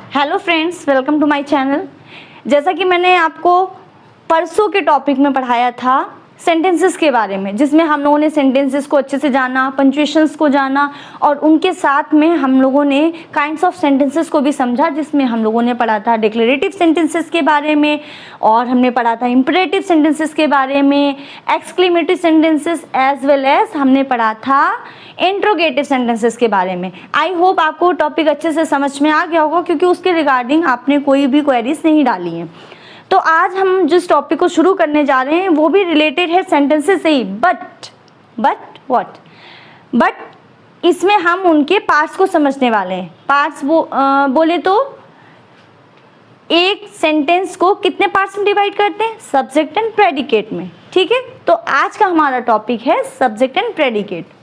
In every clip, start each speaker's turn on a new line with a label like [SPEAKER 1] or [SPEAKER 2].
[SPEAKER 1] Hello friends, welcome to my channel. जैसा कि मैंने आपको परसों के टॉपिक में पढ़ाया था सेंटेंसेस के बारे में, जिसमें हम लोगों ने सेंटेंसेस को अच्छे से जाना, पंक्चुएशंस को जाना और उनके साथ में हम लोगों ने काइंड्स ऑफ सेंटेंसेस को भी समझा, जिसमें हम लोगों ने पढ़ा था डिक्लेरेटिव सेंटेंसेस के बारे में और हमने पढ़ा था इंपरेटिव सेंटेंसेस के बारे में, exclamatory sentences as well as हमने पढ़ा था इंट्रोगेटिव सेंटेंसेस के बारे में। आई होप आपको टॉपिक अच्छे से समझ में आ गया होगा, क्योंकि उसके रिगार्डिंग आपने कोई भी क्वेरीज नहीं डाली हैं। तो आज हम जिस टॉपिक को शुरू करने जा रहे हैं वो भी रिलेटेड है सेंटेंसेस से ही, बट इसमें हम उनके पार्ट्स को समझने वाले हैं। पार्ट्स बोले तो एक सेंटेंस को कितने पार्ट्स में डिवाइड करते हैं? सब्जेक्ट एंड प्रेडिकेट में। ठीक है, तो आज का हमारा टॉपिक है सब्जेक्ट एंड प्रेडिकेट।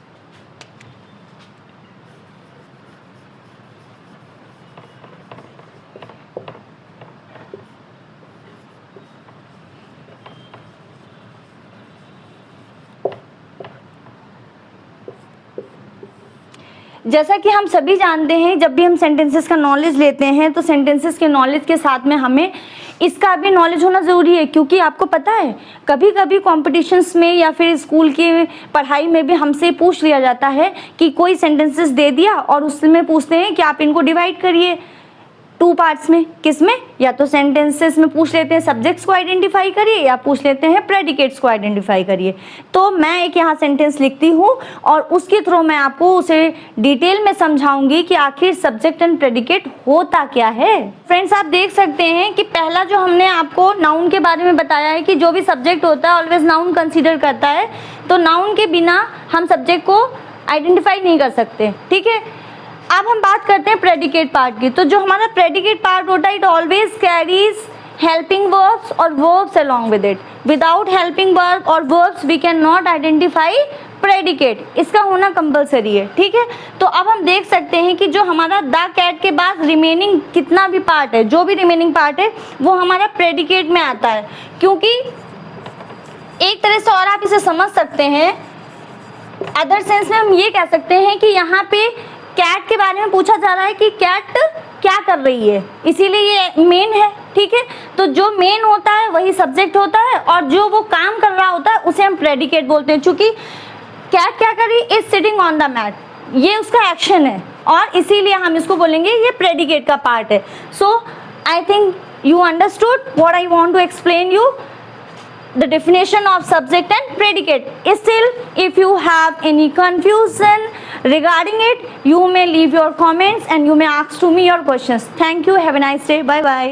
[SPEAKER 1] जैसा कि हम सभी जानते हैं, जब भी हम सेंटेंसेस का नॉलेज लेते हैं तो सेंटेंसेस के नॉलेज के साथ में हमें इसका भी नॉलेज होना ज़रूरी है, क्योंकि आपको पता है कभी कभी कॉम्पिटिशन्स में या फिर स्कूल की पढ़ाई में भी हमसे पूछ लिया जाता है कि कोई सेंटेंसेस दे दिया और उसमें पूछते हैं कि आप इनको डिवाइड करिए 2 पार्ट्स में। किस में? या तो सेंटेंसेस में पूछ लेते हैं सब्जेक्ट्स को आइडेंटिफाई करिए या पूछ लेते हैं प्रेडिकेट्स को आइडेंटिफाई करिए। तो मैं एक यहाँ सेंटेंस लिखती हूँ और उसके थ्रू मैं आपको उसे डिटेल में समझाऊंगी कि आखिर सब्जेक्ट एंड प्रेडिकेट होता क्या है। फ्रेंड्स, आप देख सकते हैं कि पहला जो हमने आपको नाउन के बारे में बताया है कि जो भी सब्जेक्ट होता है ऑलवेज नाउन कंसिडर करता है, तो नाउन के बिना हम सब्जेक्ट को आइडेंटिफाई नहीं कर सकते। ठीक है, अब हम बात करते हैं प्रेडिकेट पार्ट की। तो जो हमारा प्रेडिकेट पार्ट होता है, it always carries helping verbs और verbs along with it. Without helping verb और verbs we can not identify predicate. इसका होना कंपलसरी है। ठीक है, तो अब हम देख सकते हैं कि जो हमारा द कैट के बाद रिमेनिंग कितना भी पार्ट है, जो भी रिमेनिंग पार्ट है वो हमारा प्रेडिकेट में आता है। क्योंकि एक तरह से और आप इसे समझ सकते हैं, अदर सेंस में हम ये कह सकते हैं कि यहाँ पे कैट के बारे में पूछा जा रहा है कि कैट क्या कर रही है, इसीलिए ये मेन है। ठीक है, तो जो मेन होता है वही सब्जेक्ट होता है और जो वो काम कर रहा होता है उसे हम प्रेडिकेट बोलते हैं। चूंकि कैट क्या कर रही है? Is sitting on the mat, ये उसका एक्शन है और इसीलिए हम इसको बोलेंगे ये प्रेडिकेट का पार्ट है। So I think you understood what I want to explain you, the definition of subject and predicate. Still, if you have any confusion regarding it, you may leave your comments and you may ask to me your questions. Thank you. Have a nice day. Bye bye.